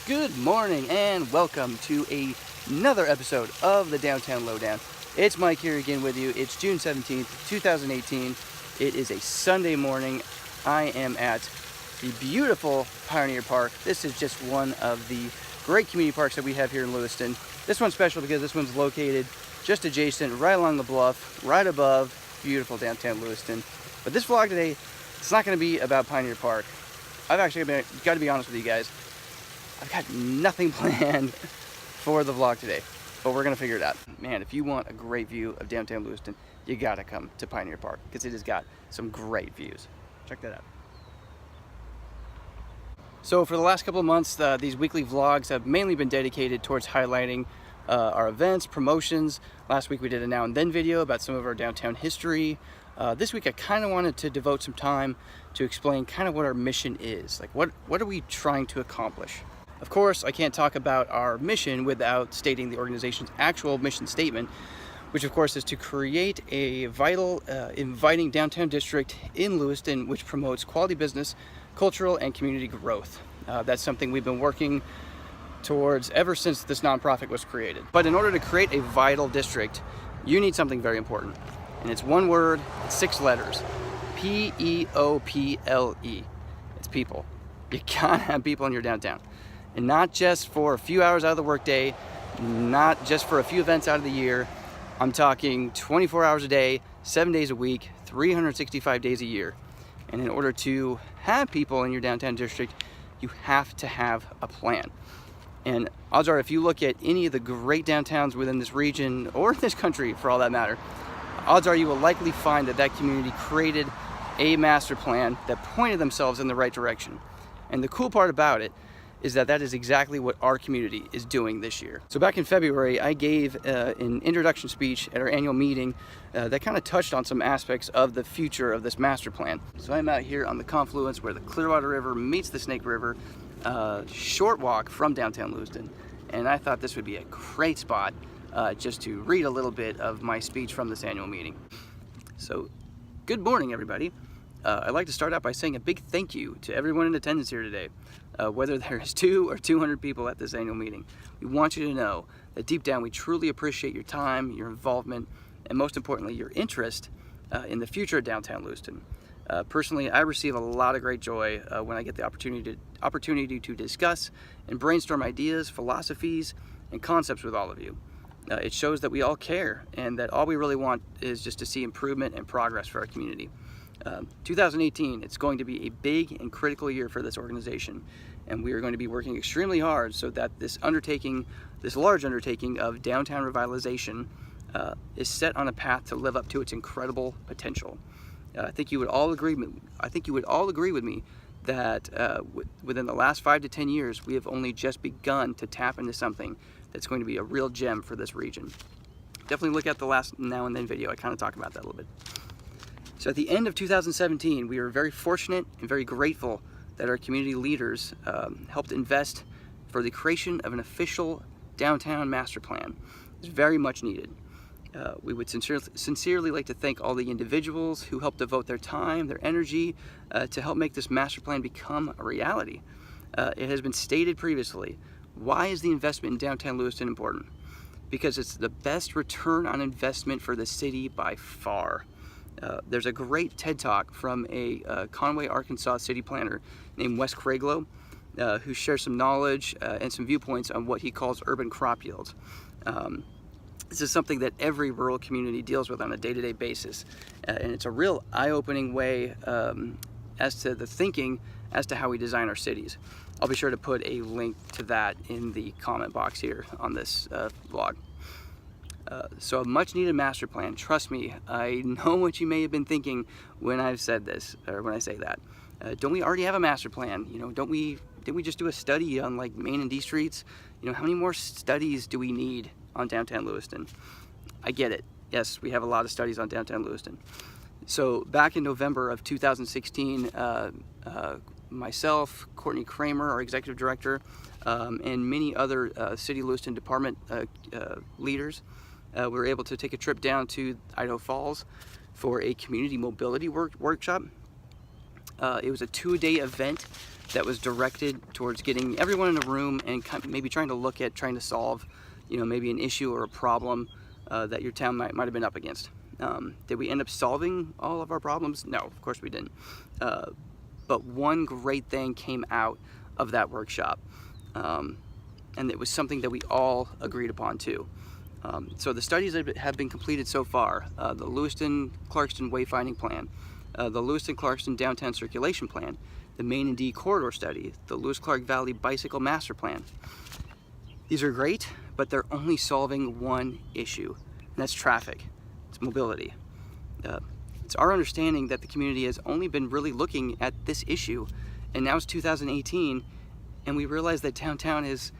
Good morning and welcome to another episode of the Downtown Lowdown. It's Mike here again with you. It's June 17th, 2018. It is a Sunday morning. I am at the beautiful Pioneer Park. This is just one of the great community parks that we have here in Lewiston. This one's special because this one's located just adjacent, right along the bluff, right above beautiful downtown Lewiston. But this vlog today, it's not going to be about Pioneer Park. I've actually got to be honest with you guys. I've got nothing planned for the vlog today, but we're gonna figure it out. Man, if you want a great view of downtown Lewiston, you gotta come to Pioneer Park because it has got some great views. Check that out. So for the last couple of months, these weekly vlogs have mainly been dedicated towards highlighting our events, promotions. Last week we did a now and then video about some of our downtown history. This week I kind of wanted to devote some time to explain kind of what our mission is. Like what are we trying to accomplish? Of course, I can't talk about our mission without stating the organization's actual mission statement, which of course is to create a vital, inviting downtown district in Lewiston which promotes quality business, cultural, and community growth. That's something we've been working towards ever since this nonprofit was created. But in order to create a vital district, you need something very important. And it's one word, it's 6 letters, P-E-O-P-L-E. It's people. You gotta have people in your downtown. And not just for a few hours out of the workday, not just for a few events out of the year. I'm talking 24 hours a day, 7 days a week, 365 days a year. And in order to have people in your downtown district, you have to have a plan. And odds are, if you look at any of the great downtowns within this region, or this country for all that matter, odds are you will likely find that that community created a master plan that pointed themselves in the right direction. And the cool part about it is that that is exactly what our community is doing this year. So back in February, I gave an introduction speech at our annual meeting that kind of touched on some aspects of the future of this master plan. So I'm out here on the confluence where the Clearwater River meets the Snake River, short walk from downtown Lewiston. And I thought this would be a great spot just to read a little bit of my speech from this annual meeting. So good morning, everybody. I'd like to start out by saying a big thank you to everyone in attendance here today. Whether there's 2 or 200 people at this annual meeting, we want you to know that deep down we truly appreciate your time, your involvement, and most importantly, your interest in the future of downtown Lewiston. Personally, I receive a lot of great joy when I get the opportunity to discuss and brainstorm ideas, philosophies, and concepts with all of you. It shows that we all care and that all we really want is just to see improvement and progress for our community. 2018, it's going to be a big and critical year for this organization, and we are going to be working extremely hard so that this large undertaking of downtown revitalization is set on a path to live up to its incredible potential. I think you would all agree with me that within the last 5 to 10 years, we have only just begun to tap into something that's going to be a real gem for this region. Definitely look at the last Now and Then video. I kind of talk about that a little bit. So at the end of 2017, we were very fortunate and very grateful that our community leaders helped invest for the creation of an official downtown master plan. It's very much needed. We would sincerely like to thank all the individuals who helped devote their time, their energy to help make this master plan become a reality. It has been stated previously, why is the investment in downtown Lewiston important? Because it's the best return on investment for the city by far. There's a great TED Talk from a Conway, Arkansas city planner named Wes Craiglow, who shares some knowledge and some viewpoints on what he calls urban crop yields. This is something that every rural community deals with on a day-to-day basis, and it's a real eye-opening way as to the thinking as to how we design our cities. I'll be sure to put a link to that in the comment box here on this vlog. So a much needed master plan. Trust me, I know what you may have been thinking when I've said this, or when I say that. Don't we already have a master plan? You know, didn't we just do a study on like Main and D streets? You know, how many more studies do we need on downtown Lewiston? I get it. Yes, we have a lot of studies on downtown Lewiston. So back in November of 2016, myself, Courtney Kramer, our executive director, and many other City Lewiston department leaders, we were able to take a trip down to Idaho Falls for a community mobility workshop. It was a 2-day event that was directed towards getting everyone in a room and maybe trying to solve, maybe an issue or a problem that your town might have been up against. Did we end up solving all of our problems? No, of course we didn't. But one great thing came out of that workshop, and it was something that we all agreed upon too. So the studies that have been completed so far, the Lewiston-Clarkston Wayfinding Plan, the Lewiston-Clarkston Downtown Circulation Plan, the Main and D Corridor Study, the Lewis-Clark Valley Bicycle Master Plan. These are great, but they're only solving one issue, and that's traffic. It's mobility. It's our understanding that the community has only been really looking at this issue, and now it's 2018, and we realize that downtown has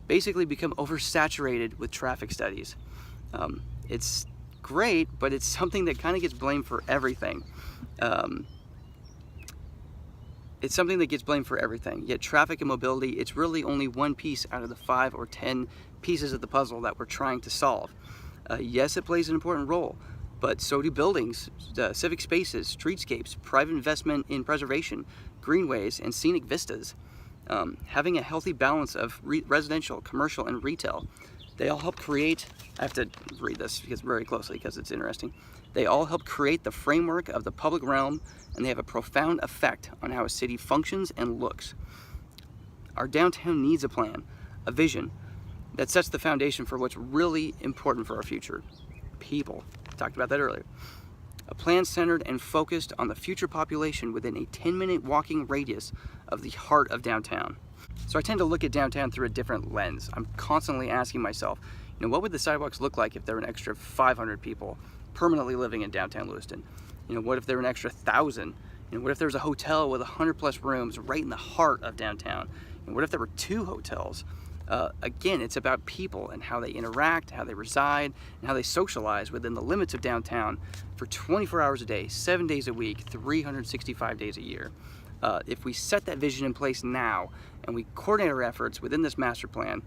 basically become oversaturated with traffic studies. It's great, but it's something that kind of gets blamed for everything. Yet traffic and mobility, it's really only one piece out of the 5 or 10 pieces of the puzzle that we're trying to solve. Yes, it plays an important role, but so do buildings, civic spaces, streetscapes, private investment in preservation, greenways, and scenic vistas. Having a healthy balance of residential, commercial, and retail, they all help create, I have to read this very closely because it's interesting. They all help create the framework of the public realm, and they have a profound effect on how a city functions and looks. Our downtown needs a plan, a vision, that sets the foundation for what's really important for our future. People. Talked about that earlier. A plan centered and focused on the future population within a 10-minute walking radius of the heart of downtown. So I tend to look at downtown through a different lens. I'm constantly asking myself, what would the sidewalks look like if there were an extra 500 people permanently living in downtown Lewiston? What if there were an extra 1,000? What if there was a hotel with 100+ rooms right in the heart of downtown? And what if there were 2 hotels? Again, it's about people and how they interact, how they reside, and how they socialize within the limits of downtown for 24 hours a day, 7 days a week, 365 days a year. If we set that vision in place now and we coordinate our efforts within this master plan,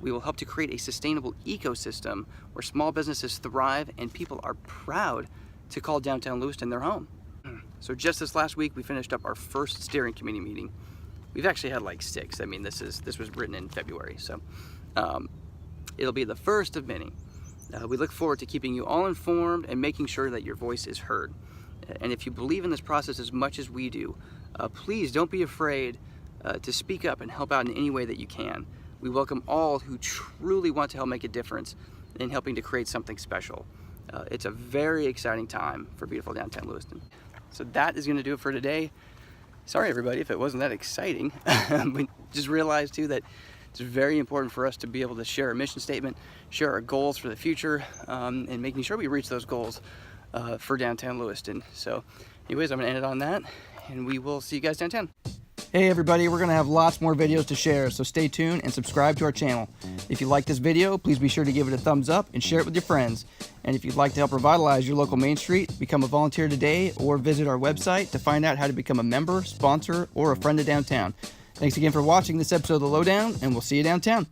we will help to create a sustainable ecosystem where small businesses thrive and people are proud to call downtown Lewiston their home. So just this last week, we finished up our first steering committee meeting. We've actually had like 6. I mean, this was written in February, so it'll be the first of many. We look forward to keeping you all informed and making sure that your voice is heard. And if you believe in this process as much as we do, please don't be afraid to speak up and help out in any way that you can. We welcome all who truly want to help make a difference in helping to create something special. It's a very exciting time for beautiful downtown Lewiston. So that is going to do it for today. Sorry everybody if it wasn't that exciting. We just realized too that it's very important for us to be able to share our mission statement, share our goals for the future, and making sure we reach those goals for downtown Lewiston. So anyways, I'm going to end it on that, and we will see you guys downtown. Hey everybody, we're going to have lots more videos to share, so stay tuned and subscribe to our channel. If you like this video, please be sure to give it a thumbs up and share it with your friends. And if you'd like to help revitalize your local Main Street, become a volunteer today or visit our website to find out how to become a member, sponsor, or a friend of downtown. Thanks again for watching this episode of The Lowdown, and we'll see you downtown.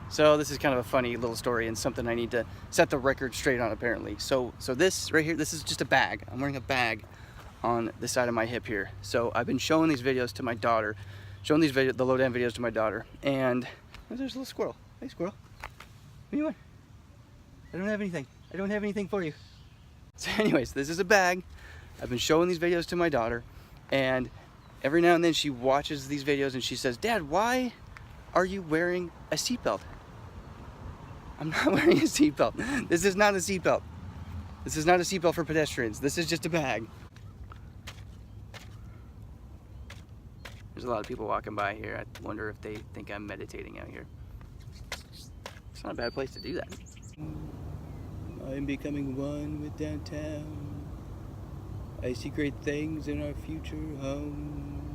So this is kind of a funny little story and something I need to set the record straight on apparently. So this right here, this is just a bag. I'm wearing a bag on the side of my hip here. So I've been showing these videos to my daughter, the Lowdown videos to my daughter, and there's a little squirrel. Hey squirrel, what do you want? I don't have anything for you. So anyways, this is a bag. I've been showing these videos to my daughter, and every now and then she watches these videos and she says, Dad, why are you wearing a seatbelt? I'm not wearing a seatbelt. This is not a seatbelt. This is not a seatbelt for pedestrians. This is just a bag. There's a lot of people walking by here. I wonder if they think I'm meditating out here. It's not a bad place to do that. I'm becoming one with downtown. I see great things in our future home.